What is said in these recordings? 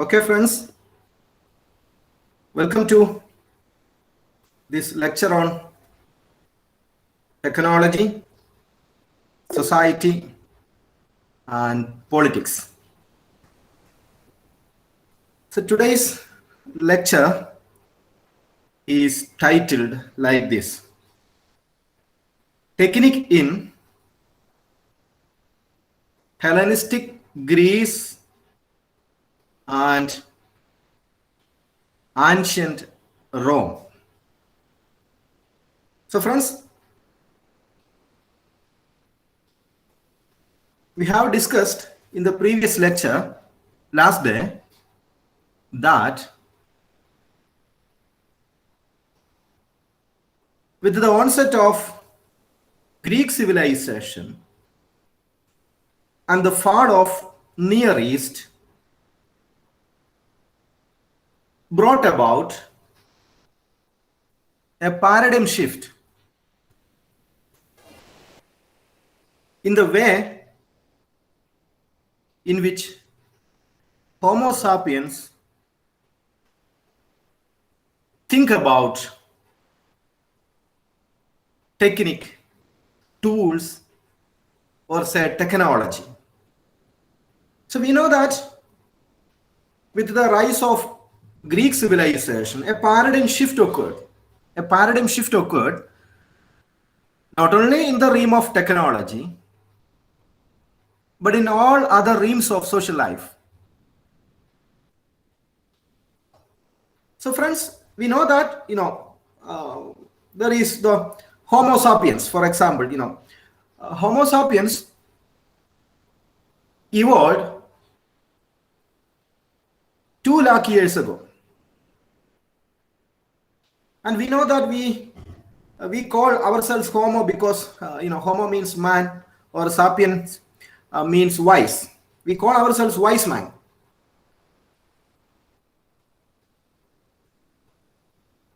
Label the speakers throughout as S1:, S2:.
S1: Okay, friends, welcome to this lecture on technology, society, and politics. So today's lecture is titled like this: Technique in Hellenistic Greece and Ancient Rome. So friends, we have discussed in the previous lecture last day that with the onset of Greek civilization and the fall of Near East brought about a paradigm shift in the way in which Homo sapiens think about technique, tools, or say technology. So we know that with the rise of Greek civilization, a paradigm shift occurred. A paradigm shift occurred not only in the realm of technology, but in all other realms of social life. So friends, we know that, there is the Homo sapiens, for example, Homo sapiens evolved 2 lakh years ago. And we know that we call ourselves Homo because, Homo means man, or sapiens means wise. We call ourselves wise man.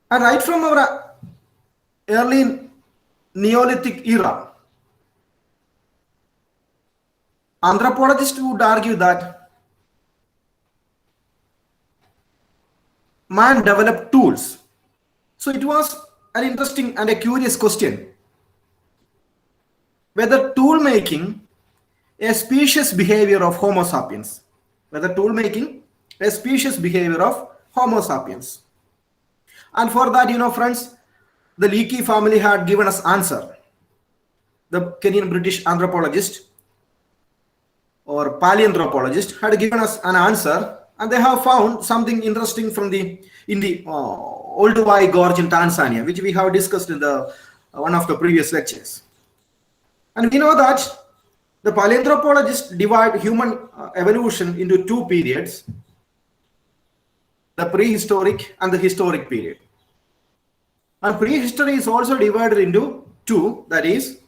S1: And right from our early Neolithic era, anthropologists would argue that man developed tools. So it was an interesting and a curious question whether tool making a species behavior of Homo sapiens. Whether tool making a species behavior of Homo sapiens. And for that, friends, the Leakey family had given us answer. The Kenyan British anthropologist or paleanthropologist had given us an answer, and they have found something interesting from in the Olduvai Gorge in Tanzania, which we have discussed in the one of the previous lectures. And we know that the paleanthropologists divide human evolution into 2 periods: the prehistoric and the historic period. And prehistory is also divided into 2, that is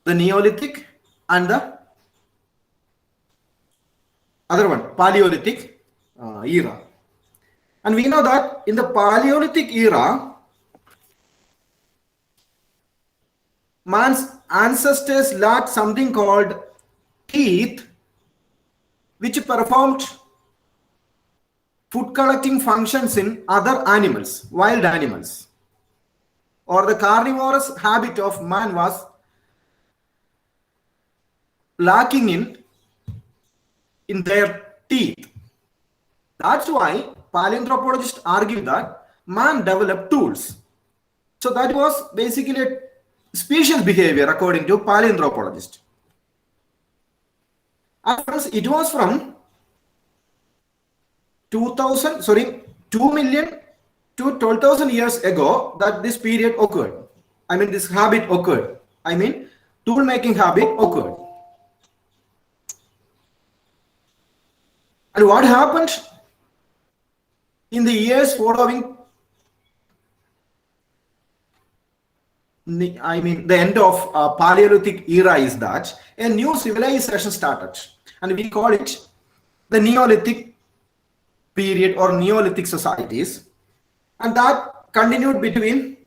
S1: the Neolithic and the other one, Paleolithic era. And we know that in the Paleolithic era, man's ancestors lacked something called teeth, which performed food collecting functions in other animals, wild animals. Or the carnivorous habit of man was lacking in their teeth. That's why paleanthropologists argue that man developed tools. So that was basically a species behavior according to paleanthropologists. And it was from 2 million to 12,000 years ago that this period occurred. This habit occurred. Tool making habit occurred. And what happened in the years following the end of Paleolithic era is that a new civilization started, and we call it the Neolithic period or Neolithic societies, and that continued between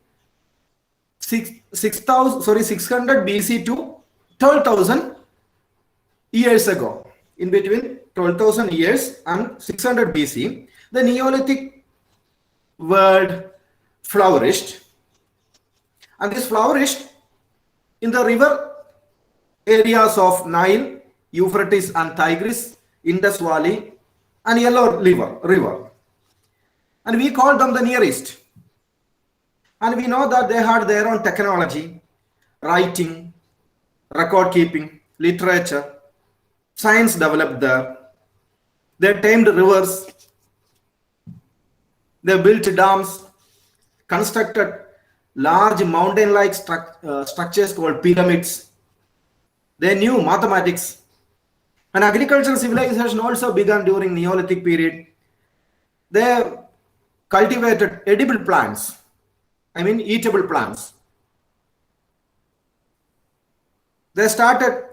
S1: 600 BC to 12,000 years ago. in between 12,000 years and 600 BC, the Neolithic world flourished. And this flourished in the river areas of Nile, Euphrates and Tigris, Indus Valley, and Yellow River. And we call them the Near East. And we know that they had their own technology, writing, record keeping, literature, science developed there. They tamed rivers, they built dams, constructed large mountain-like structures called pyramids. They knew mathematics. And agricultural civilization also began during Neolithic period. They cultivated edible plants, eatable plants. They started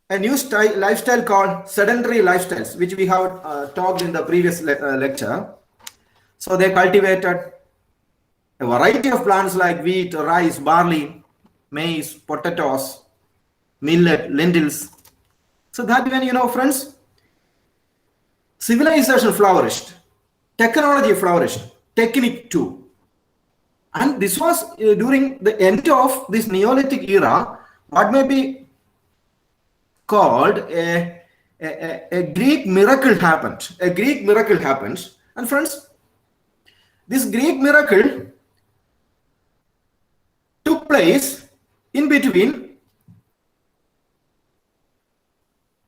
S1: a new lifestyle called sedentary lifestyles, which we have talked in the previous lecture. So they cultivated a variety of plants like wheat, rice, barley, maize, potatoes, millet, lentils. So that when, friends, civilization flourished, technology flourished, technique too. And this was during the end of this Neolithic era, what may be called a Greek miracle happened. A Greek miracle happened. And friends, this Greek miracle took place in between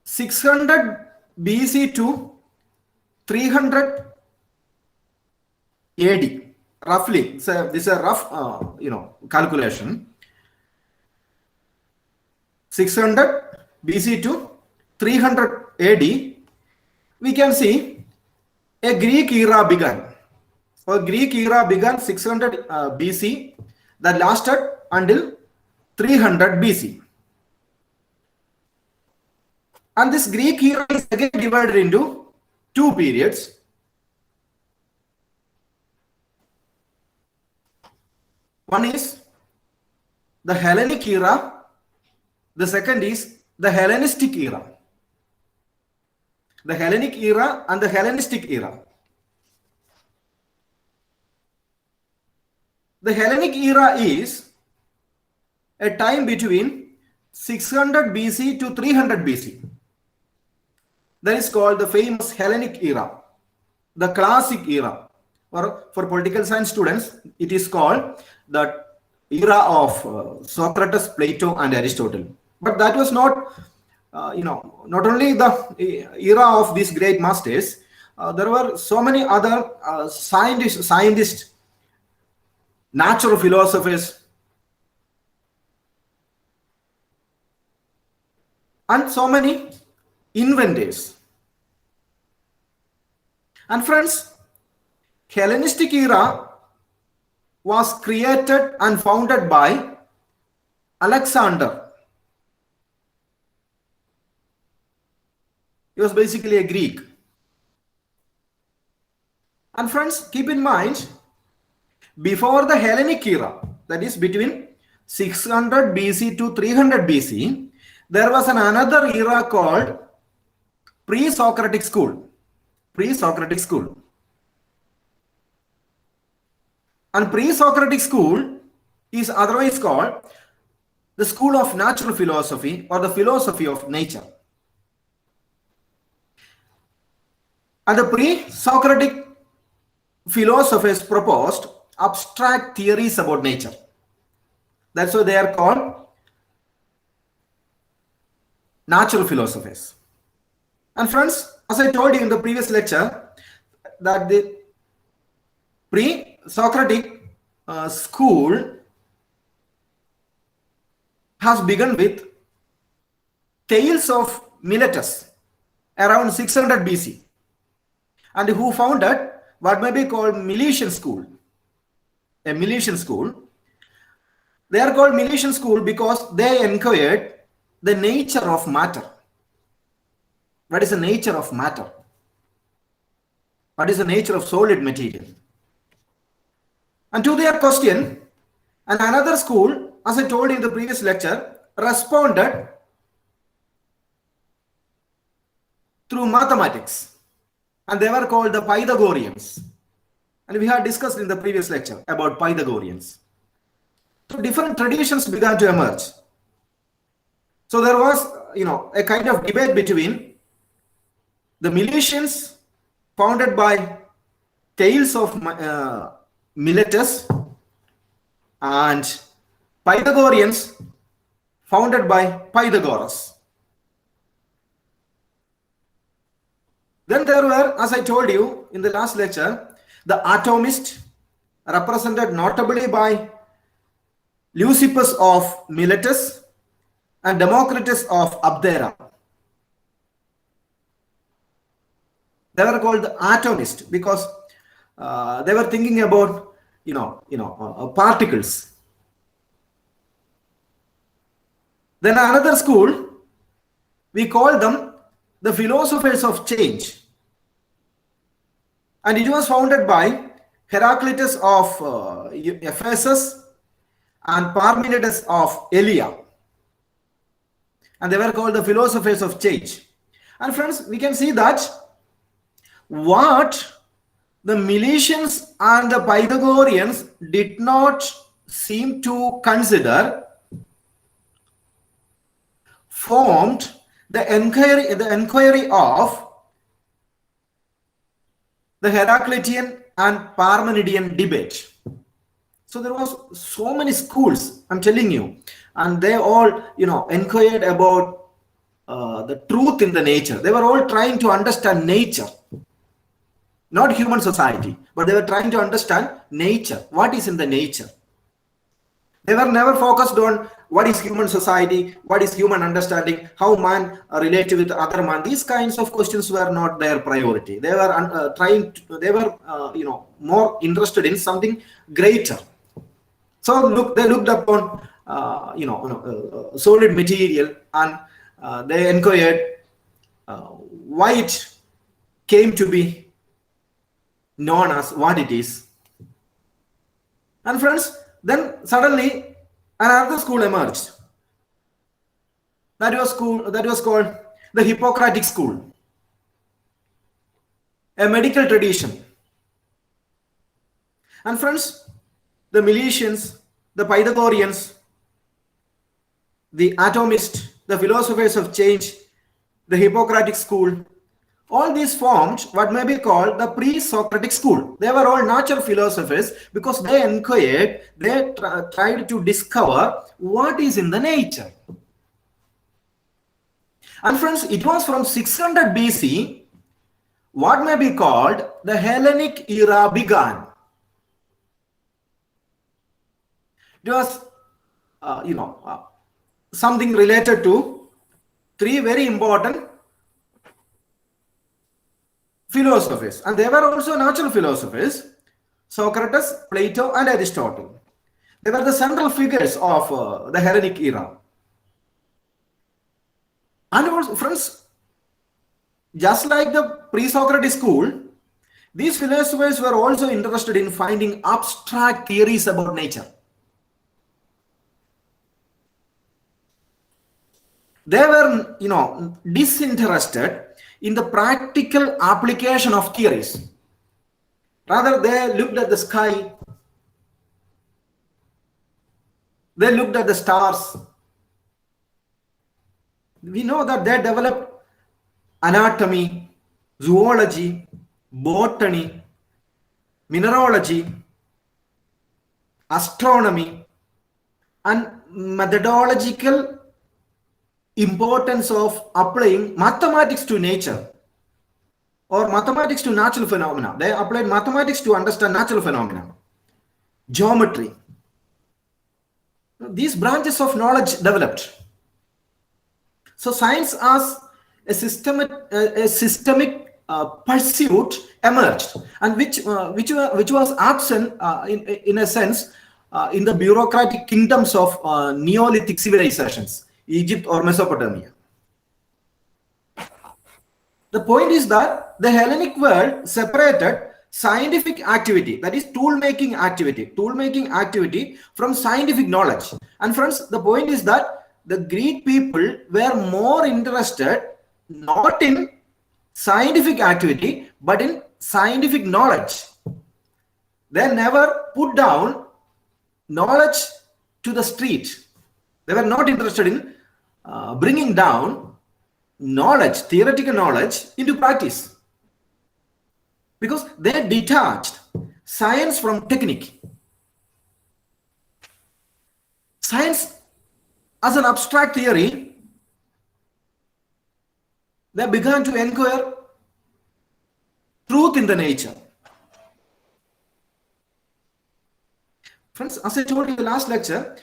S1: 600 BC to 300 AD. Roughly, so this is a rough, calculation. 600 BC to 300 AD, we can see a Greek era began. So a Greek era began 600 BC that lasted until 300 BC. And this Greek era is again divided into two periods. One is the Hellenic era, the second is the Hellenistic era. The Hellenic era and the Hellenistic era. The Hellenic era is a time between 600 BC to 300 BC. That is called the famous Hellenic era, the classic era. Or for political science students, it is called the era of Socrates, Plato, and Aristotle. But that was not, not only the era of these great masters. There were so many other scientists, natural philosophers, and so many inventors. And friends, Hellenistic era was created and founded by Alexander. He was basically a Greek. And friends, keep in mind, before the Hellenic era, that is between 600 BC to 300 BC, there was another era called pre-Socratic school. Pre-Socratic school. And pre-Socratic school is otherwise called the school of natural philosophy or the philosophy of nature. And the pre-Socratic philosophers proposed abstract theories about nature. That's why they are called natural philosophers. And friends, as I told you in the previous lecture, that the pre-Socratic school has begun with Thales of Miletus around 600 BC, and who founded what may be called Milesian school. A Milesian school. They are called Milesian school because they inquired the nature of matter. What is the nature of matter? What is the nature of solid material? And to their question, and another school, as I told you in the previous lecture, responded through mathematics, and they were called the Pythagoreans. And we had discussed in the previous lecture about Pythagoreans. So different traditions began to emerge. So there was, a kind of debate between the Milesians, founded by Thales of Miletus, and Pythagoreans, founded by Pythagoras. Then there were, as I told you in the last lecture, the atomists, represented notably by Leucippus of Miletus and Democritus of Abdera. They were called the atomists because they were thinking about particles. Then another school, we call them the philosophers of change, and it was founded by Heraclitus of Ephesus and Parmenides of Elia, and they were called the philosophers of change. And friends, we can see that what the Milesians and the Pythagoreans did not seem to consider formed the inquiry of the Heraclitean and Parmenidean debate. So there was so many schools, I'm telling you, and they all inquired about the truth in the nature. They were all trying to understand nature, not human society, but they were trying to understand nature. What is in the nature? They were never focused on what is human society, what is human understanding, how man relates with other man. These kinds of questions were not their priority. They were more interested in something greater. So they looked upon solid material, and they inquired why it came to be known as what it is. And friends, then suddenly another school emerged. That was called the Hippocratic school, a medical tradition. And friends, the Milesians, the Pythagoreans, the atomists, the philosophers of change, the Hippocratic school, all these formed what may be called the pre-Socratic school. They were all natural philosophers because they inquired, they tried to discover what is in the nature. And friends, it was from 600 BC, what may be called the Hellenic era began. It was, something related to three very important philosophers, and they were also natural philosophers: Socrates, Plato, and Aristotle. They were the central figures of the Hellenic era. And also, friends, just like the pre-Socratic school, these philosophers were also interested in finding abstract theories about nature. They were, disinterested in the practical application of theories. Rather, they looked at the sky, they looked at the stars. We know that they developed anatomy, zoology, botany, mineralogy, astronomy, and methodological importance of applying mathematics to nature or mathematics to natural phenomena. They applied mathematics to understand natural phenomena, geometry. These branches of knowledge developed. So science as a systemic pursuit emerged, and which was absent in a sense in the bureaucratic kingdoms of Neolithic civilizations, Egypt or Mesopotamia. The point is that the Hellenic world separated scientific activity, that is tool-making activity from scientific knowledge. And friends, the point is that the Greek people were more interested not in scientific activity, but in scientific knowledge. They never put down knowledge to the street. They were not interested in bringing down knowledge, theoretical knowledge, into practice, because they detached science from technique. Science as an abstract theory, they began to inquire truth in the nature. Friends, as I told you in the last lecture,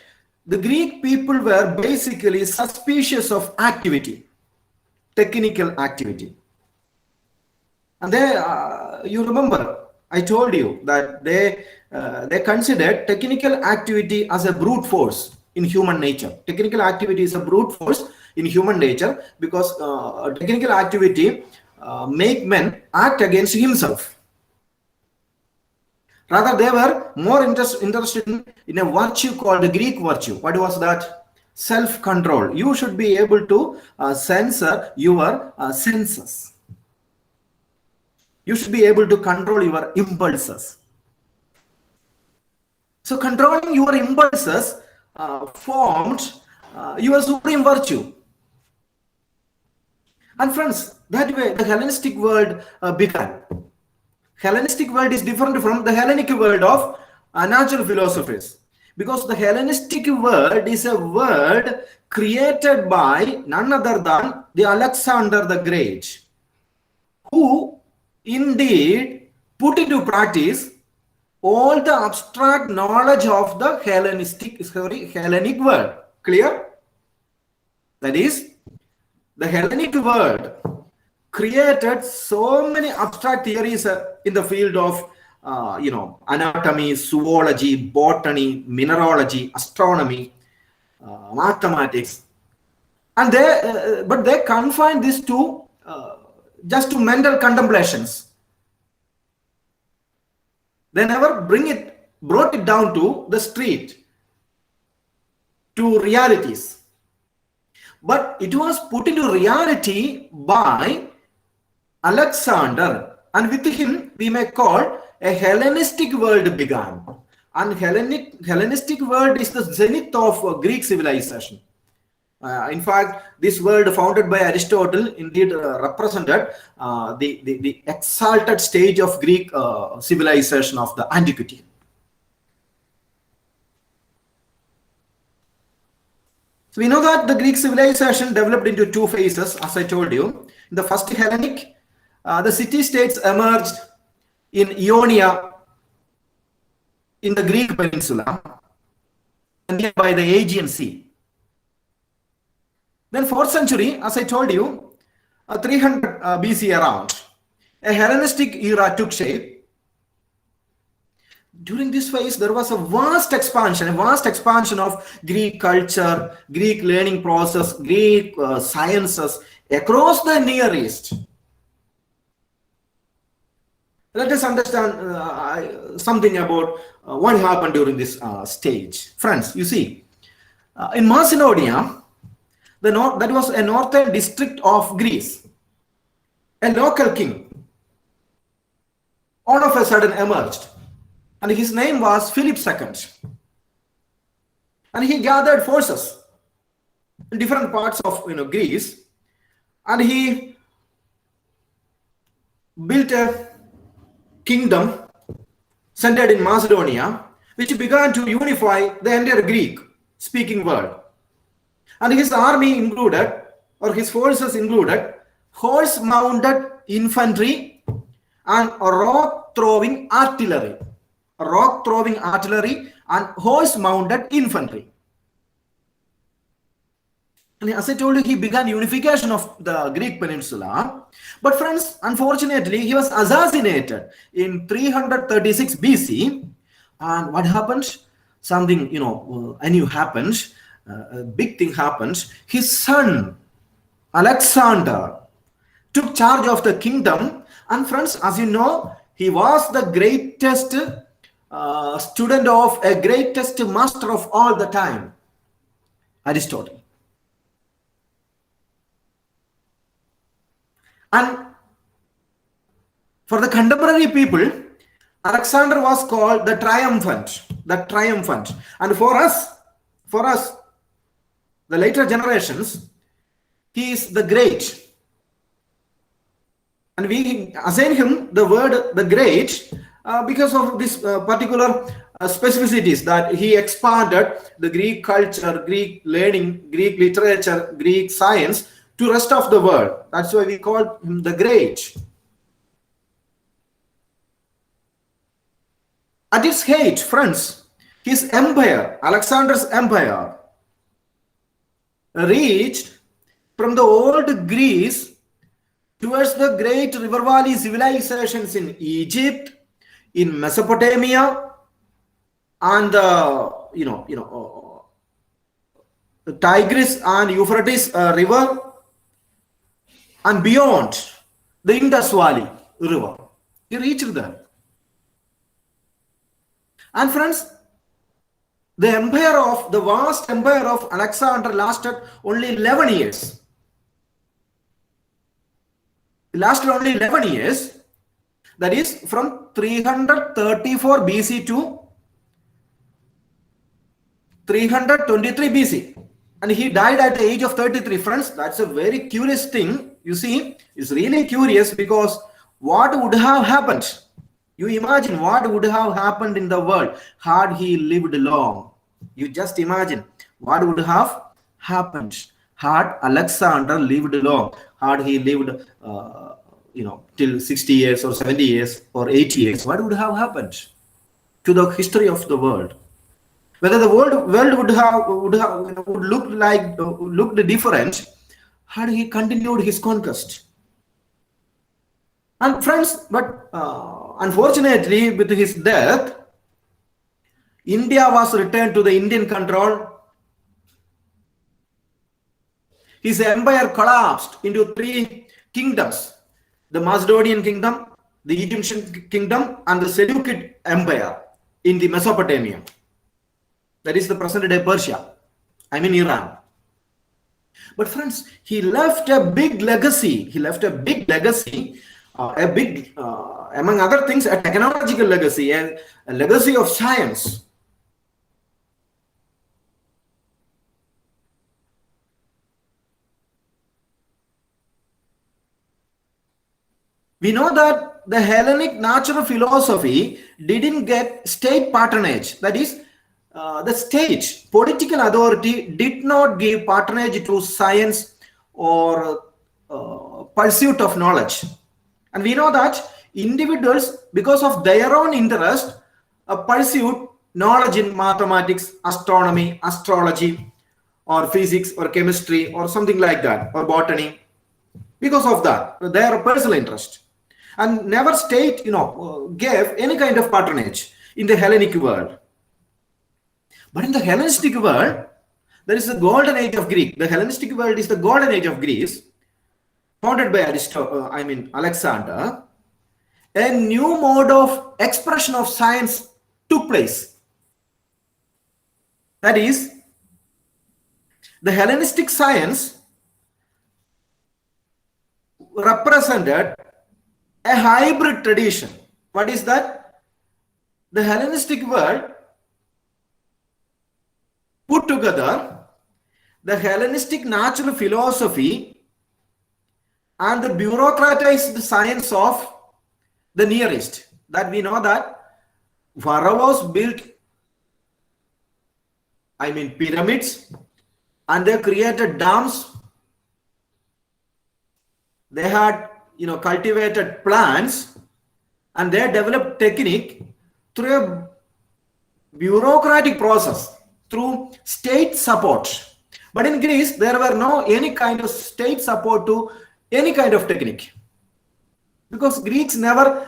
S1: the Greek people were basically suspicious of activity, technical activity. And they, you remember, I told you that they considered technical activity as a brute force in human nature. Technical activity is a brute force in human nature, because technical activity make men act against himself. Rather, they were more interested in a virtue called the Greek virtue. What was that? Self-control. You should be able to censor your senses. You should be able to control your impulses. So controlling your impulses formed your supreme virtue. And friends, that way the Hellenistic world began. Hellenistic world is different from the Hellenic world of natural philosophers, because the Hellenistic world is a world created by none other than the Alexander the Great, who indeed put into practice all the abstract knowledge of the Hellenic world. Clear? That is, the Hellenic world created so many abstract theories in the field of anatomy, zoology, botany, mineralogy, astronomy, mathematics, and but they confined this to just to mental contemplations. They never brought it down to the street, to realities. But it was put into reality by Alexander, and with him we may call a Hellenistic world began. And Hellenistic world is the zenith of Greek civilization. In fact, this world founded by Aristotle indeed represented the exalted stage of Greek civilization of the antiquity. So we know that the Greek civilization developed into two phases, as I told you. In the first Hellenic, the city-states emerged in Ionia, in the Greek peninsula, and by the Aegean Sea. Then 4th century, as I told you, 300 BC around, a Hellenistic era took shape. During this phase, there was a vast expansion of Greek culture, Greek learning process, Greek sciences across the Near East. Let us understand something about what happened during this stage. Friends, you see, in Macedonia, that was a northern district of Greece. A local king all of a sudden emerged, and his name was Philip II. And he gathered forces in different parts of Greece, and he built a kingdom centered in Macedonia, which began to unify the entire Greek-speaking world. And his army included, or his forces included, horse-mounted infantry and rock-throwing artillery. Rock-throwing artillery and horse-mounted infantry. And as I told you, he began unification of the Greek peninsula. But friends, unfortunately, he was assassinated in 336 BC. And what happened? Something, new happened. A big thing happened. His son, Alexander, took charge of the kingdom. And friends, as you know, he was the greatest student of a greatest master of all the time, Aristotle. And For the contemporary people, Alexander was called the triumphant, and for us, the later generations, he is the great. And we assign him the word the great because of this particular specificities that he expanded the Greek culture, Greek learning, Greek literature, Greek science to rest of the world. That's why we call him the great. At its height, friends, his empire, Alexander's empire, reached from the old Greece towards the great river valley civilizations in Egypt, in Mesopotamia, and the Tigris and Euphrates river, and beyond the Indus Valley river. He reached there. And friends, the vast empire of Alexander lasted only 11 years. It lasted only 11 years. That is from 334 BC to 323 BC. And he died at the age of 33. Friends, that's a very curious thing. You see, it's really curious because what would have happened? You imagine what would have happened in the world had he lived long. You just imagine what would have happened had Alexander lived long, had he lived till 60 years or 70 years or 80 years. What would have happened to the history of the world? Whether the world would look different had he continued his conquest. And friends, but unfortunately, with his death, India was returned to the Indian control. His empire collapsed into three kingdoms: the Macedonian kingdom, the Egyptian kingdom, and the Seleucid empire in the Mesopotamia. That is the present-day Persia. I mean Iran. But friends, he left a big legacy. Among other things, a technological legacy, a legacy of science. We know that the Hellenic natural philosophy didn't get state patronage. That is, the state, political authority did not give patronage to science or pursuit of knowledge. And we know that individuals, because of their own interest, pursued knowledge in mathematics, astronomy, astrology, or physics, or chemistry, or something like that, or botany. Because of that, their personal interest. And never state, gave any kind of patronage in the Hellenic world. But in the Hellenistic world, there is the golden age of Greek. The Hellenistic world is the golden age of Greece, founded by Alexander. A new mode of expression of science took place. That is, the Hellenistic science represented a hybrid tradition. What is that? The Hellenistic world put together the Hellenistic natural philosophy and the bureaucratized science of the Near East. That we know that pharaohs built, pyramids, and they created dams. They had, cultivated plants, and they developed technique through a bureaucratic process, through state support. But in Greece, there were no any kind of state support to any kind of technique, because Greeks never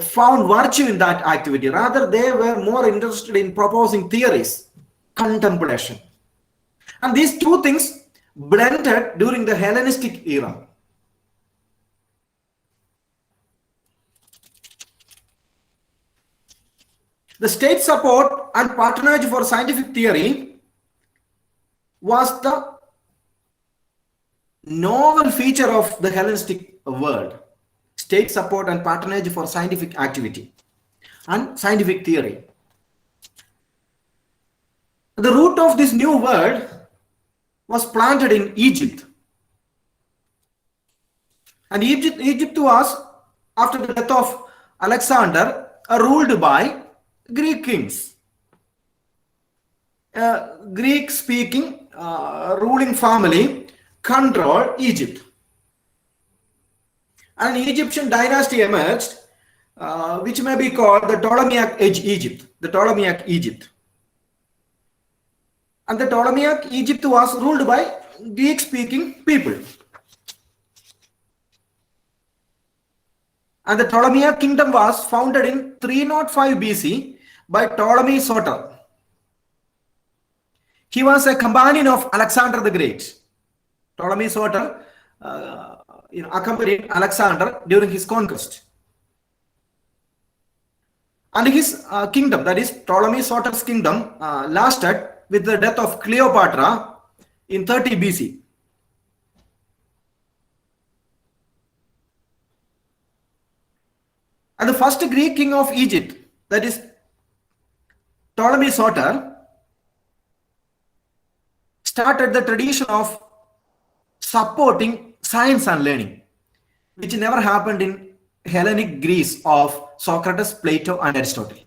S1: found virtue in that activity. Rather, they were more interested in proposing theories, contemplation. And these two things blended during the Hellenistic era. The state support and patronage for scientific theory was the novel feature of the Hellenistic world. state support and patronage for scientific activity and scientific theory. The root of this new world was planted in Egypt. And Egypt was, after the death of Alexander, ruled by Greek kings. Greek-speaking ruling family controlled Egypt. An Egyptian dynasty emerged, which may be called the Ptolemaic Egypt. The Ptolemaic Egypt. And the Ptolemaic Egypt was ruled by Greek-speaking people. And the Ptolemaic kingdom was founded in 305 BC by Ptolemy Soter. He was a companion of Alexander the Great. Ptolemy Soter accompanied Alexander during his conquest. And his kingdom, that is Ptolemy Soter's kingdom, lasted with the death of Cleopatra in 30 BC. And the first Greek king of Egypt, that is Ptolemy Soter, started the tradition of supporting science and learning, which never happened in Hellenic Greece of Socrates, Plato, and Aristotle.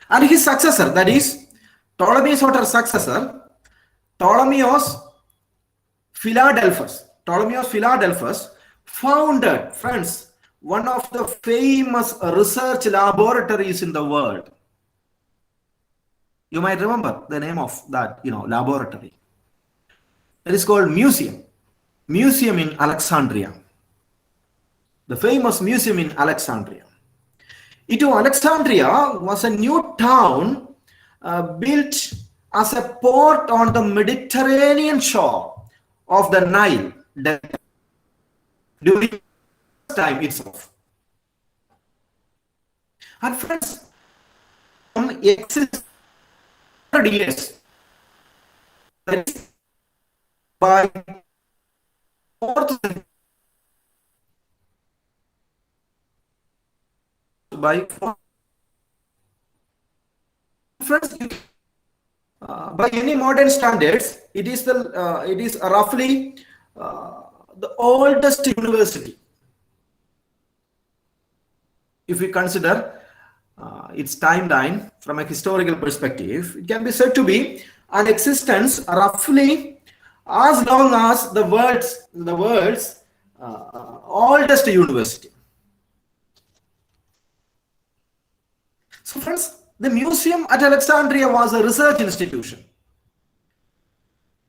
S1: And his successor, that is Ptolemy Soter's successor, Ptolemaeus Philadelphus, founded, friends, one of the famous research laboratories in the world. You might remember the name of that, laboratory. It is called Museum in Alexandria. The famous museum in Alexandria. Alexandria was a new town built as a port on the Mediterranean shore of the Nile during time itself. And friends, exists 100 years by friends, by any modern standards, it is roughly the oldest university. If we consider its timeline from a historical perspective, it can be said to be an existence roughly as long as the world's oldest university. So friends, the museum at Alexandria was a research institution.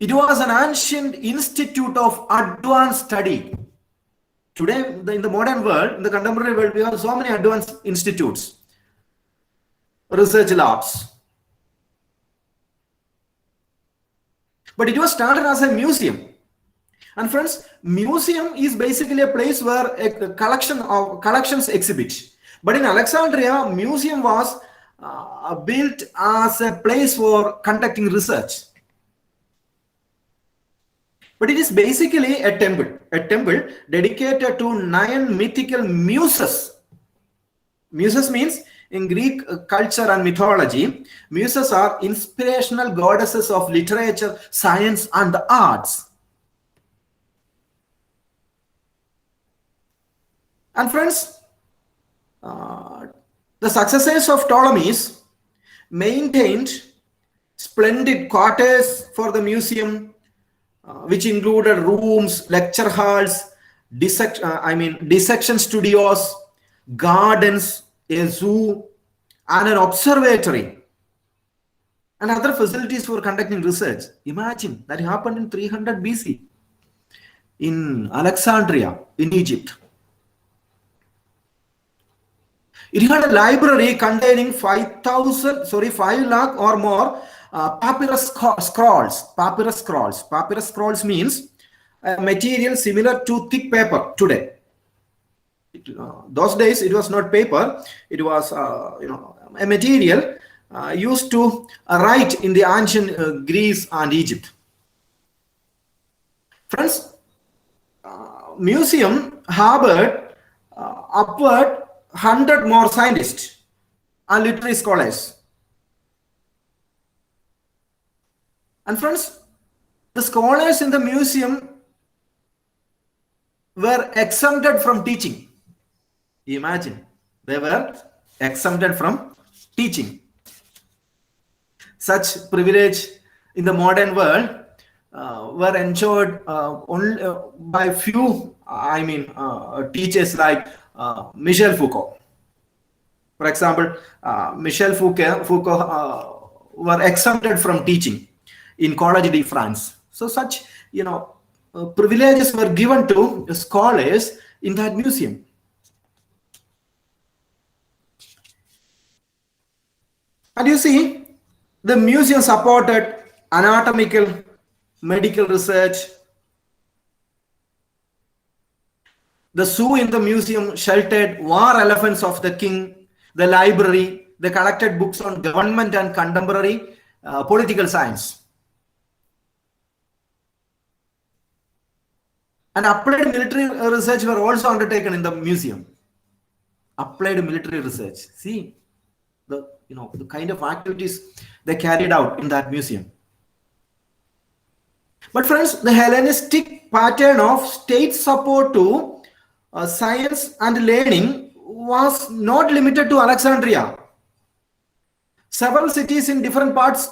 S1: It was an ancient institute of advanced study. Today, in the modern world, in the contemporary world, we have so many advanced institutes, research labs. But it was started as a museum. And friends, museum is basically a place where a collections exhibit. But in Alexandria, museum was built as a place for conducting research. But it is basically a temple dedicated to 9 mythical muses. Muses means, in Greek culture and mythology, muses are inspirational goddesses of literature, science, and the arts. And friends, the successors of Ptolemies maintained splendid quarters for the museum, which included rooms, lecture halls, dissection studios, gardens, a zoo, and an observatory, and other facilities for conducting research. Imagine that happened in 300 BC in Alexandria, in Egypt. It had a library containing 5 lakh or more papyrus scrolls. Papyrus scrolls means a material similar to thick paper today. Those days it was not paper, it was a material used to write in the ancient Greece and Egypt. Friends, museum harbored upward 100 more scientists and literary scholars. And friends, the scholars in the museum were exempted from teaching. Imagine, they were exempted from teaching. Such privilege in the modern world were enjoyed only by few, teachers like Michel Foucault. For example, Michel Foucault were exempted from teaching in Collège de France. So such, privileges were given to scholars in that museum. And you see, the museum supported anatomical, medical research. The zoo in the museum sheltered war elephants of the king. The library, they collected books on government and contemporary political science. And applied military research were also undertaken in the museum. Applied military research. See, the kind of activities they carried out in that museum. But friends, the Hellenistic pattern of state support to science and learning was not limited to Alexandria. Several cities in different parts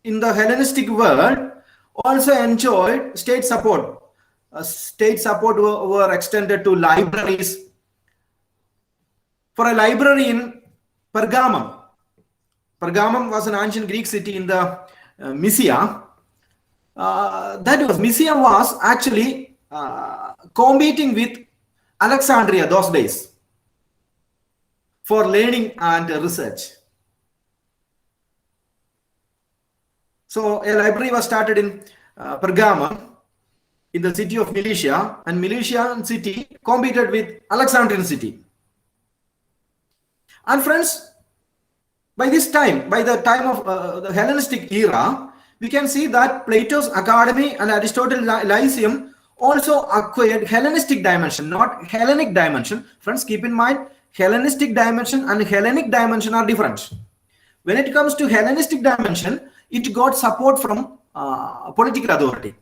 S1: in the Hellenistic world also enjoyed state support. State support were extended to libraries. For a library in Pergamum was an ancient Greek city in the Mysia. Mysia was actually competing with Alexandria those days for learning and research. So a library was started in Pergamum in the city of Militia, and Milesian city competed with Alexandrian city. And friends, by the time of the Hellenistic era, we can see that Plato's Academy and Aristotle's Lyceum also acquired Hellenistic dimension, not Hellenic dimension. Friends, keep in mind, Hellenistic dimension and Hellenic dimension are different. When it comes to Hellenistic dimension, it got support from political authority.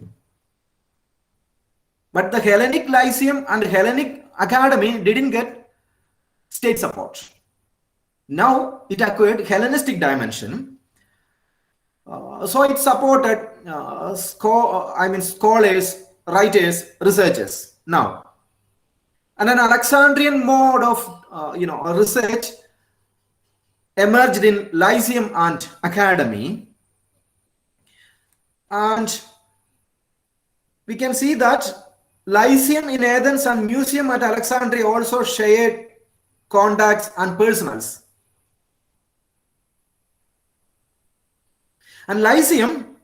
S1: But the Hellenic Lyceum and Hellenic Academy didn't get state support. Now it acquired Hellenistic dimension. So it supported scholars, writers, researchers now. And an Alexandrian mode of research emerged in Lyceum and Academy. And we can see that Lyceum in Athens and Museum at Alexandria also shared contacts and personals. And Lyceum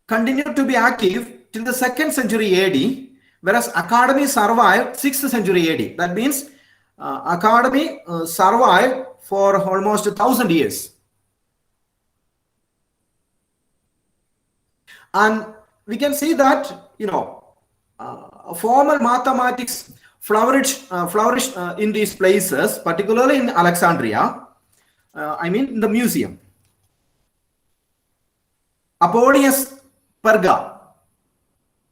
S1: continued to be active till the 2nd century AD, whereas Academy survived 6th century AD. That means Academy survived for almost 1,000 years. And we can see that formal mathematics flourished in these places, particularly in Alexandria. In the museum. Apollonius Perga,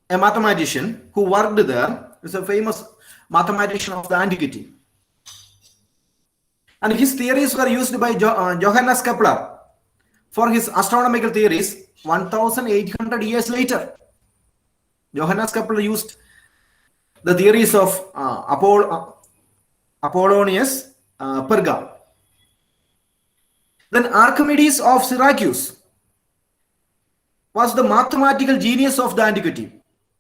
S1: a mathematician who worked there, is a famous mathematician of the antiquity. And his theories were used by Johannes Kepler for his astronomical theories 1,800 years later. Johannes Kepler used the theories of Apollonius Perga. Then Archimedes of Syracuse was the mathematical genius of the antiquity.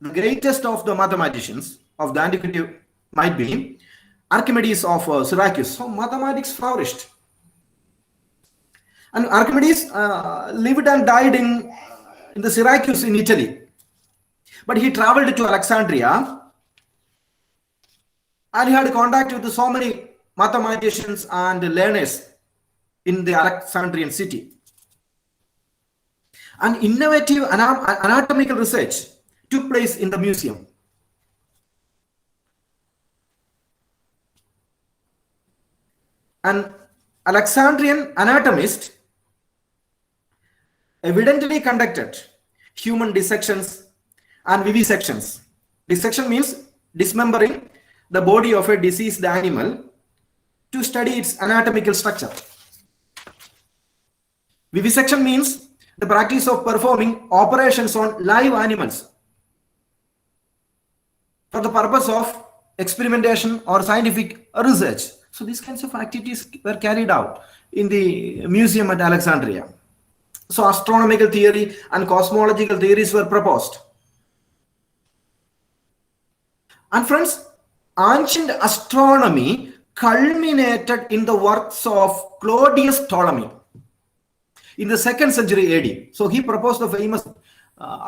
S1: The greatest of the mathematicians of the antiquity might be Archimedes of Syracuse. So mathematics flourished. And Archimedes lived and died in the Syracuse in Italy. But he traveled to Alexandria and he had contact with so many mathematicians and learners in the Alexandrian city. And innovative anatomical research took place in the museum. An Alexandrian anatomist evidently conducted human dissections and vivisections. Dissection means dismembering the body of a deceased animal to study its anatomical structure. Vivisection means the practice of performing operations on live animals for the purpose of experimentation or scientific research. So these kinds of activities were carried out in the museum at Alexandria. So astronomical theory and cosmological theories were proposed. And friends, ancient astronomy culminated in the works of Claudius Ptolemy in the 2nd century AD. So he proposed the famous,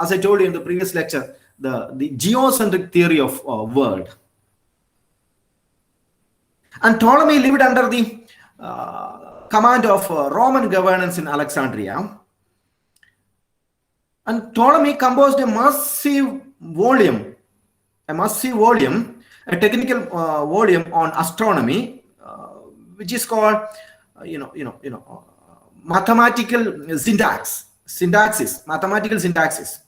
S1: as I told you in the previous lecture, the geocentric theory of world. And Ptolemy lived under the command of Roman governance in Alexandria. And Ptolemy composed a massive volume, a technical volume on astronomy, which is called, mathematical mathematical syntaxis.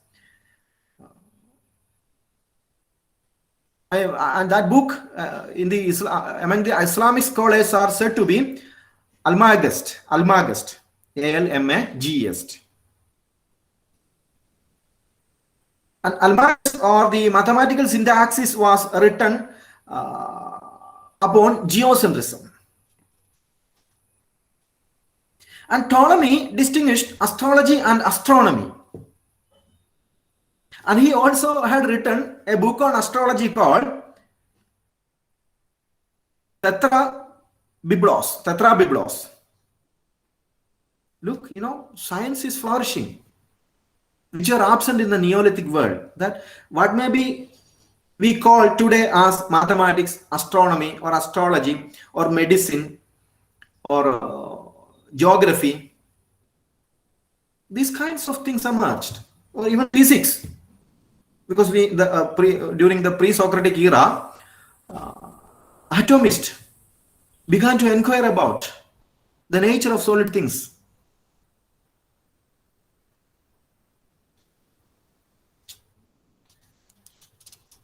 S1: And that book in the among the Islamic scholars are said to be Almagest, Almagest. And Almagest, or the mathematical syntaxis, was written upon geocentrism. And Ptolemy distinguished astrology and astronomy. And he also had written a book on astrology called Tetra Biblos. Look, science is flourishing, which are absent in the Neolithic world. That what maybe we call today as mathematics, astronomy, or astrology, or medicine, or geography, these kinds of things emerged, or even physics, because during the pre-Socratic era, atomists began to inquire about the nature of solid things.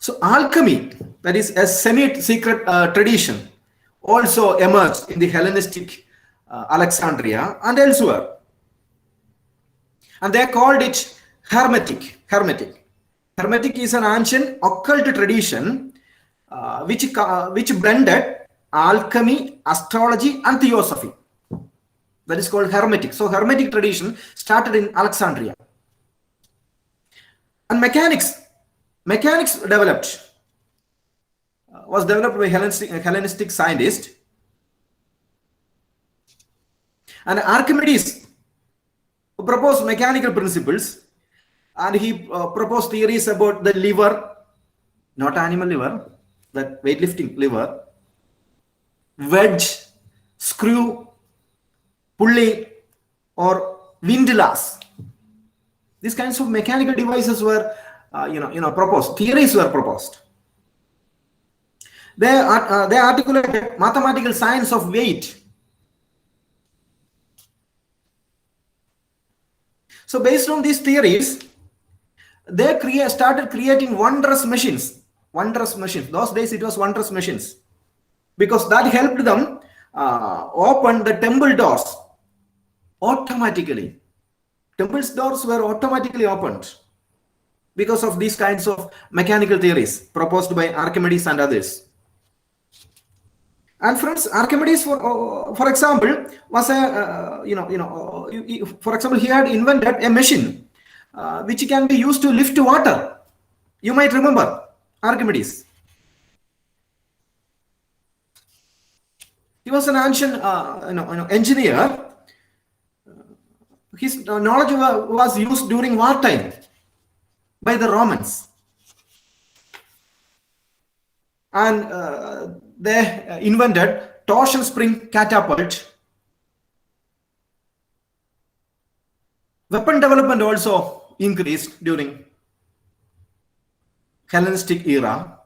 S1: So alchemy, that is a semi-secret tradition, also emerged in the Hellenistic Alexandria and elsewhere. And they called it Hermetic. Hermetic is an ancient occult tradition which blended alchemy, astrology, and theosophy. That is called Hermetic. So Hermetic tradition started in Alexandria. And mechanics was developed by Hellenistic scientists. And Archimedes proposed mechanical principles, and he proposed theories about the liver, not animal liver, that weightlifting liver, wedge, screw, pulley, or windlass. These kinds of mechanical devices were proposed. Theories were proposed. They articulated mathematical science of weight. So based on these theories, they started creating wondrous machines. Those days it was wondrous machines, because that helped them open the temple doors automatically. Temple's doors were automatically opened because of these kinds of mechanical theories proposed by Archimedes and others. And friends, Archimedes, for example, was for example, he had invented a machine which can be used to lift water. You might remember Archimedes. He was an ancient engineer. His knowledge was used during wartime by the Romans. And they invented torsion spring catapult. Weapon development also increased during Hellenistic era.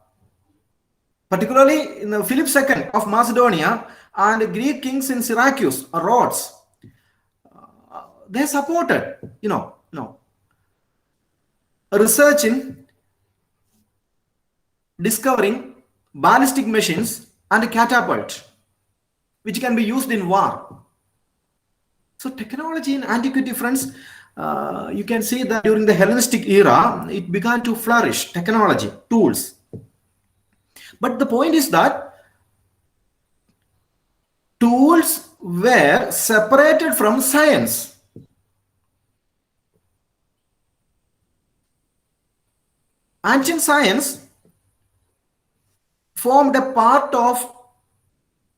S1: Particularly in the Philip II of Macedonia and Greek kings in Syracuse, Rhodes, they supported, research in discovering ballistic machines and catapult, which can be used in war. So technology in antiquity, friends, you can see that during the Hellenistic era, it began to flourish, technology, tools. But the point is that tools were separated from science. Ancient science formed a part of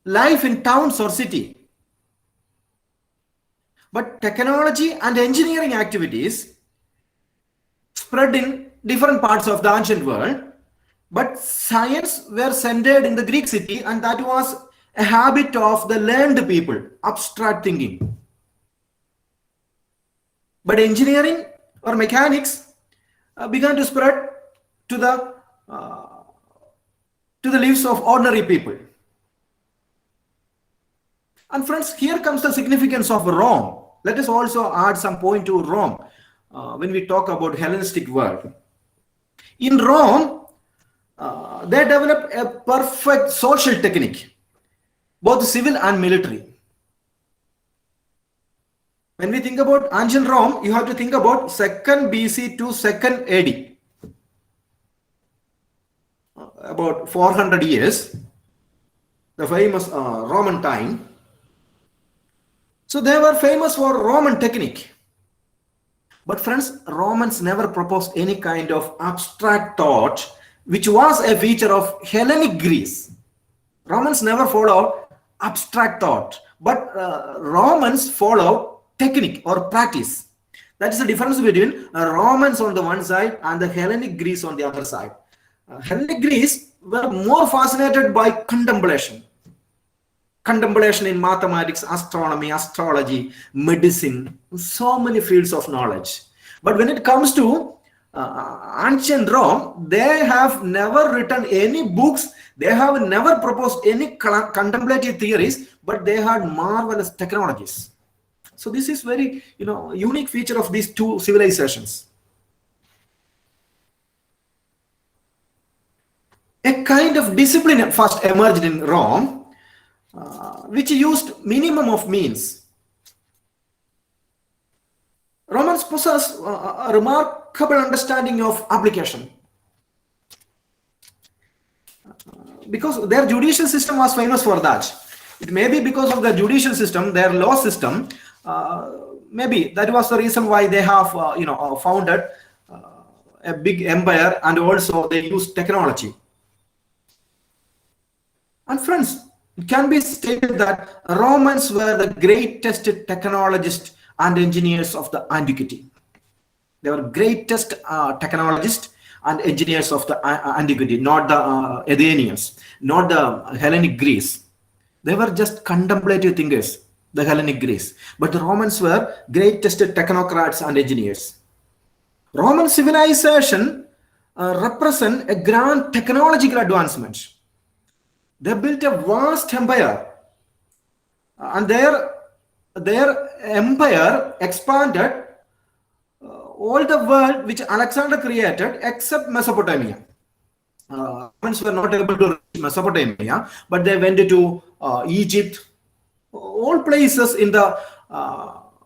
S1: life in towns or city. But technology and engineering activities spread in different parts of the ancient world. But science were centered in the Greek city, and that was a habit of the learned people, abstract thinking. But engineering or mechanics began to spread to the lives of ordinary people. And friends, here comes the significance of Rome. Let us also add some point to Rome when we talk about Hellenistic world. In Rome, they developed a perfect social technique, both civil and military. When we think about ancient Rome, you have to think about 2nd BC to 2nd AD. About 400 years, the famous Roman time. So they were famous for Roman technique. But friends, Romans never proposed any kind of abstract thought, which was a feature of Hellenic Greece. Romans never followed abstract thought, but Romans followed technique or practice. That is the difference between Romans on the one side and the Hellenic Greece on the other side. Hellenic Greece were more fascinated by contemplation. Contemplation in mathematics, astronomy, astrology, medicine, so many fields of knowledge. But when it comes to ancient Rome, they have never written any books, they have never proposed any contemplative theories, but they had marvelous technologies. So this is very unique feature of these two civilizations. A kind of discipline first emerged in Rome, which used minimum of means. Romans possess a remarkable understanding of application, because their judicial system was famous for that. It may be because of the judicial system, their law system, maybe that was the reason why they have founded a big empire, and also they used technology. And friends, it can be stated that Romans were the greatest technologists and engineers of the antiquity. They were greatest technologists and engineers of the antiquity, not the Athenians, not the Hellenic Greece. They were just contemplative thinkers, the Hellenic Greece. But the Romans were greatest technocrats and engineers. Roman civilization represent a grand technological advancement. They built a vast empire, and their empire expanded all the world which Alexander created except Mesopotamia. Romans were not able to reach Mesopotamia, but they went to Egypt, all places in the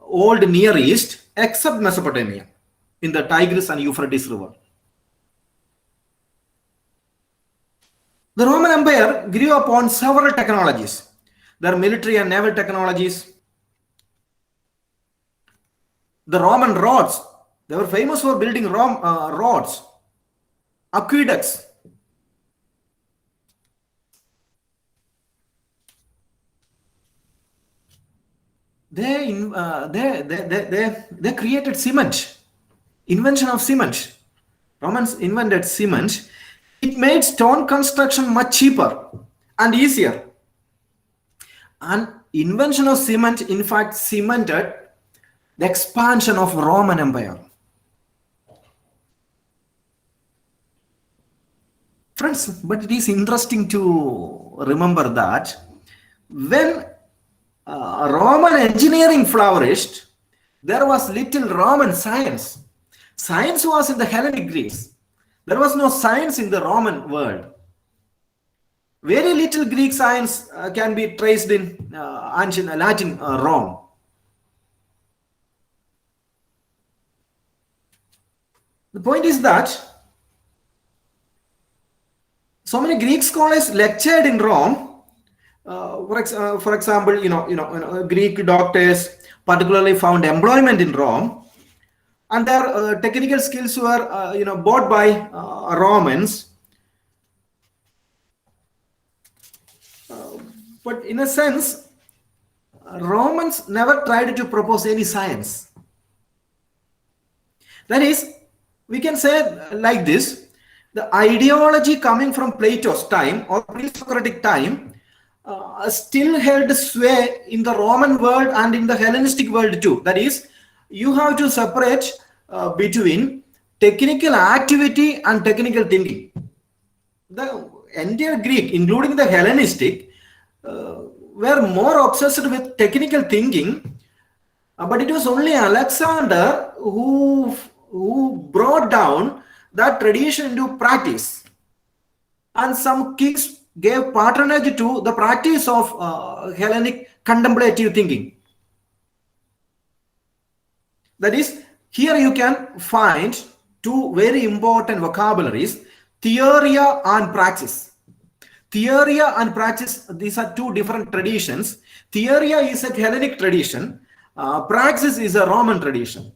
S1: old Near East except Mesopotamia, in the Tigris and Euphrates River. The Roman Empire grew upon several technologies. Their military and naval technologies. The Roman roads, they were famous for building roads, aqueducts. They created cement, invention of cement. Romans invented cement. It made stone construction much cheaper and easier. And invention of cement, in fact, cemented the expansion of Roman Empire. Friends, but it is interesting to remember that when Roman engineering flourished, there was little Roman science. Science was in the Hellenic Greece. There was no science in the Roman world. Very little Greek science can be traced in ancient Latin Rome. The point is that so many Greek scholars lectured in Rome. For example, Greek doctors particularly found employment in Rome, and their technical skills were bought by Romans. But in a sense, Romans never tried to propose any science. That is, we can say like this: the ideology coming from Plato's time or pre-Socratic time still held sway in the Roman world and in the Hellenistic world too. That is, you have to separate between technical activity and technical thinking. The entire Greek, including the Hellenistic, were more obsessed with technical thinking, but it was only Alexander who brought down that tradition into practice, and some kings gave patronage to the practice of Hellenic contemplative thinking. That is, here you can find two very important vocabularies: theoria and praxis. Theoria and praxis, these are two different traditions. Theoria is a Hellenic tradition. Praxis is a Roman tradition.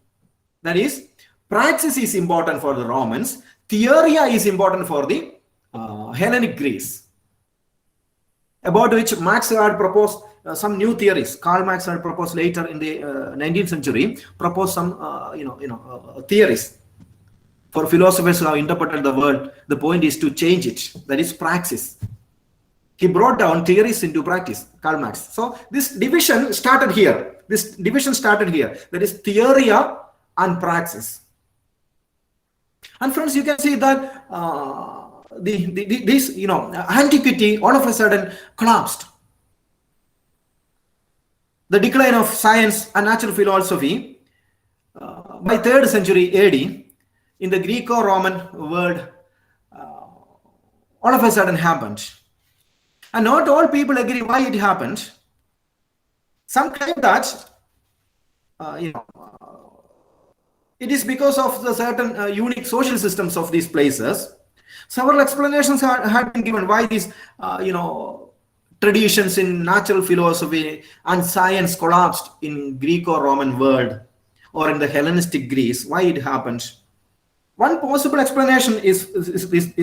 S1: That is, praxis is important for the Romans. Theoria is important for the Hellenic Greece, about which Marx had proposed some new theories. Karl Marx had proposed later in the 19th century, proposed some theories for philosophers who have interpreted the world. The point is to change it. That is praxis. He brought down theories into practice, Karl Marx. So this division started here. That is theoria and praxis. And friends, you can see that this antiquity all of a sudden collapsed. The decline of science and natural philosophy by 3rd century AD in the Greco-Roman world all of a sudden happened. And not all people agree why it happened. Some claim that it is because of the certain unique social systems of these places. Several explanations have been given why these traditions in natural philosophy and science collapsed in Greco-Roman world or in the Hellenistic Greece, why it happened. One possible explanation is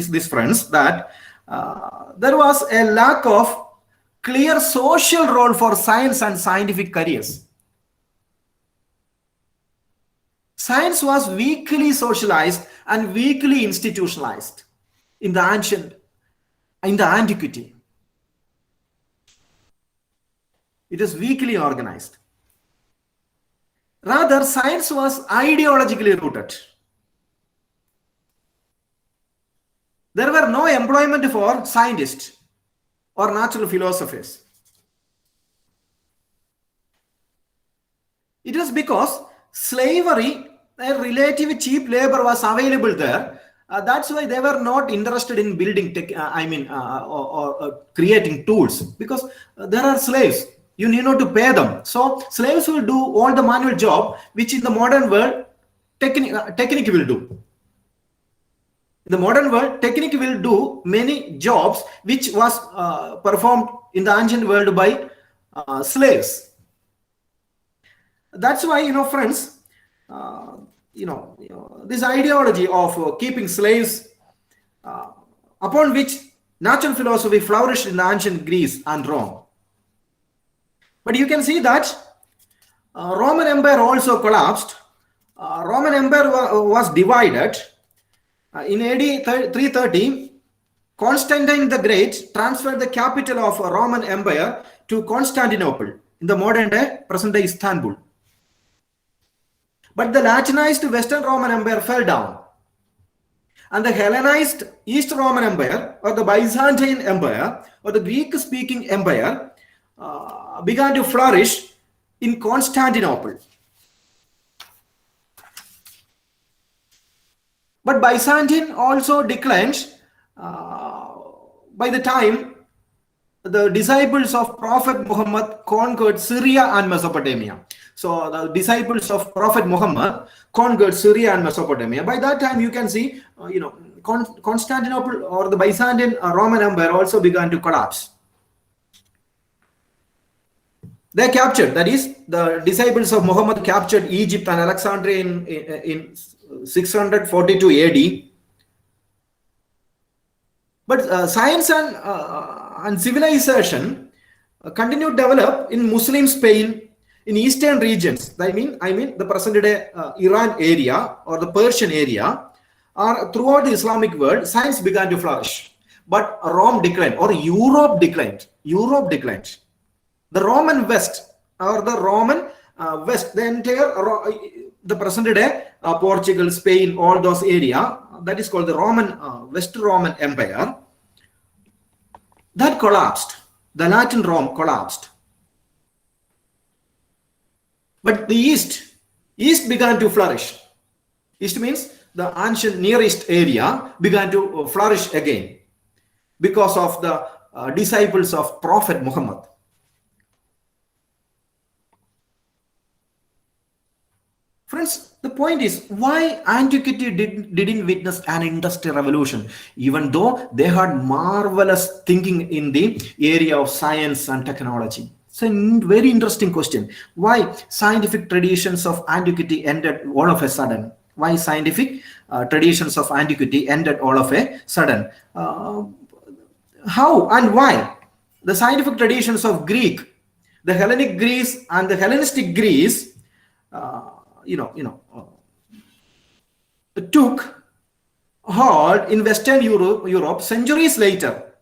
S1: this, friends, that there was a lack of clear social role for science and scientific careers. Science was weakly socialized and weakly institutionalized in the antiquity. It is weakly organized. Rather, science was ideologically rooted. There were no employment for scientists or natural philosophers. It was because slavery, a relatively cheap labor was available there. That's why they were not interested in building or creating tools, because there are slaves. You need not to pay them. So slaves will do all the manual job, which in the modern world, technique will do. In the modern world, technique will do many jobs which was performed in the ancient world by slaves. That's why, friends, this ideology of keeping slaves, upon which natural philosophy flourished in the ancient Greece and Rome. But you can see that Roman Empire also collapsed. Roman Empire was divided. In AD 330, Constantine the Great transferred the capital of Roman Empire to Constantinople, in the modern day, present day Istanbul. But the Latinized Western Roman Empire fell down, and the Hellenized East Roman Empire, or the Byzantine Empire, or the Greek-speaking empire, began to flourish in Constantinople. But Byzantine also declined by the time the disciples of Prophet Muhammad conquered Syria and Mesopotamia. So the disciples of Prophet Muhammad conquered Syria and Mesopotamia. By that time, you can see, Constantinople or the Byzantine Roman Empire also began to collapse. They captured, that is, the disciples of Muhammad captured Egypt and Alexandria in 642 AD. But science and civilization continued to develop in Muslim Spain, in eastern regions. I mean the present day Iran area or the Persian area, or throughout the Islamic world, science began to flourish. But Rome declined, or Europe declined. Europe declined. The Roman West, or the Roman West, the entire, the present day Portugal, Spain, all those area, that is called the Roman West Roman Empire, that collapsed. The Latin Rome collapsed. But the East began to flourish. East means the ancient Near East area began to flourish again because of the disciples of Prophet Muhammad. Friends, the point is, why antiquity didn't witness an industrial revolution, even though they had marvelous thinking in the area of science and technology? It's a very interesting question. Why scientific traditions of antiquity ended all of a sudden? Why scientific traditions of antiquity ended all of a sudden? How and why? The scientific traditions of Greek, the Hellenic Greece and the Hellenistic Greece, took hold in Western Europe centuries later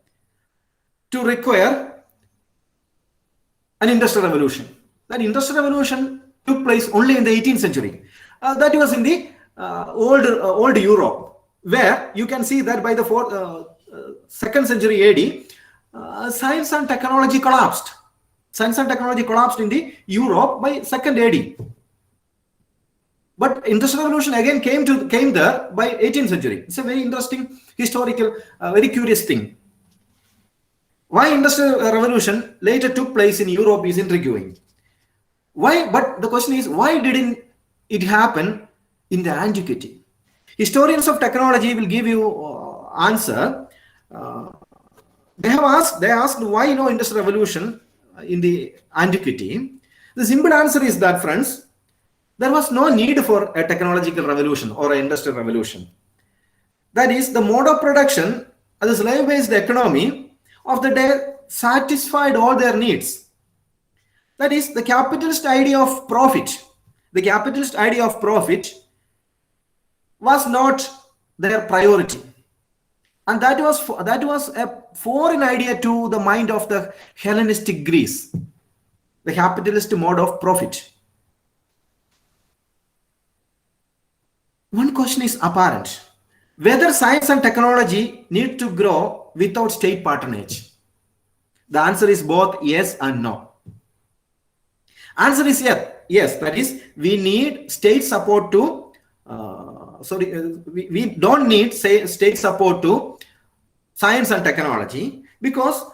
S1: to require an industrial revolution. That industrial revolution took place only in the 18th century. That was in the old Europe, where you can see that by the 2nd century AD, science and technology collapsed. Science and technology collapsed in the Europe by 2nd AD. But industrial revolution again came there by 18th century. It's a very interesting historical, very curious thing. Why industrial revolution later took place in Europe is intriguing. Why? But the question is, why didn't it happen in the antiquity? Historians of technology will give you answer. They asked why no industrial revolution in the antiquity. The simple answer is that, friends, there was no need for a technological revolution or an industrial revolution. That is, the mode of production and the slave-based economy of the day satisfied all their needs. That is, the capitalist idea of profit. The capitalist idea of profit was not their priority. And that was a foreign idea to the mind of the Hellenistic Greece, the capitalist mode of profit. One question is apparent: whether science and technology need to grow without state patronage. The answer is both yes and no. Answer is yes. That is, we need state support to. We don't need state support to science and technology, because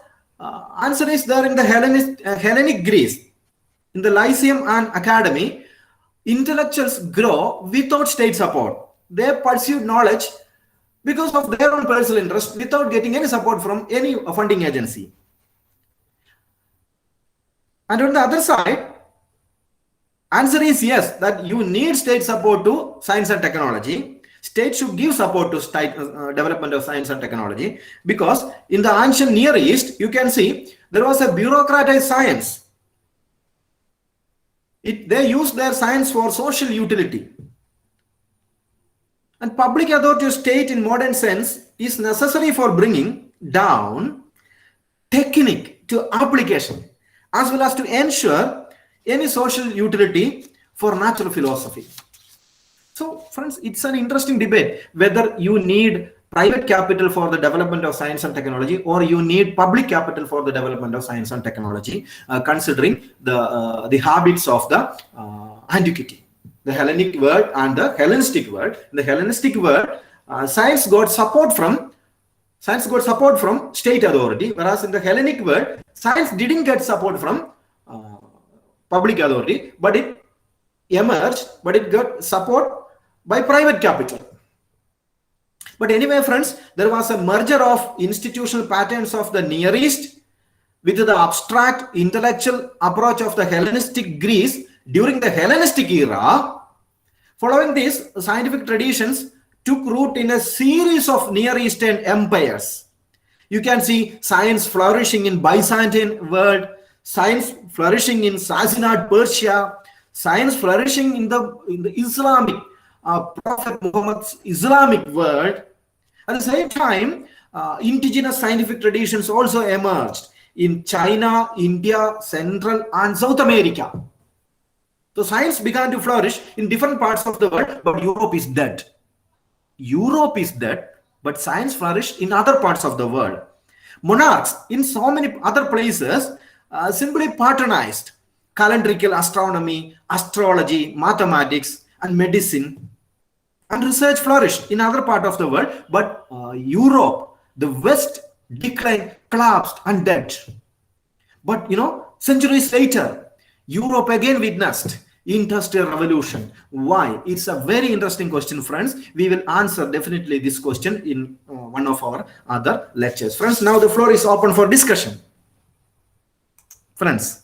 S1: answer is there in the Hellenic Greece, in the Lyceum and Academy. Intellectuals grow without state support. They pursue knowledge because of their own personal interest without getting any support from any funding agency. And on the other side, answer is yes, that you need state support to science and technology. State should give support to development of science and technology, because in the ancient Near East, you can see there was a bureaucratized science. They used their science for social utility. And public authority of state in modern sense is necessary for bringing down technique to application, as well as to ensure any social utility for natural philosophy. So, friends, it's an interesting debate whether you need private capital for the development of science and technology, or you need public capital for the development of science and technology, considering the habits of the antiquity, the Hellenic world and the Hellenistic world. In the Hellenistic world, science got support from state authority, whereas in the Hellenic world, science didn't get support from public authority, but it emerged, but it got support by private capital. But anyway, friends, there was a merger of institutional patterns of the Near East with the abstract intellectual approach of the Hellenistic Greece during the Hellenistic era. Following this, scientific traditions took root in a series of Near Eastern empires. You can see science flourishing in Byzantine world, science flourishing in Sassanid Persia, science flourishing in the Islamic Prophet Muhammad's Islamic world. At the same time, indigenous scientific traditions also emerged in China, India, Central and South America. So science began to flourish in different parts of the world, but Europe is dead. Europe is dead, but science flourished in other parts of the world. Monarchs in so many other places simply patronized calendrical astronomy, astrology, mathematics, and medicine, and research flourished in other part of the world. But Europe, the West, declined, collapsed, and dead. But centuries later, Europe again witnessed Industrial Revolution. Why? It's a very interesting question, friends. We will answer definitely this question in one of our other lectures. Friends, now the floor is open for discussion. Friends.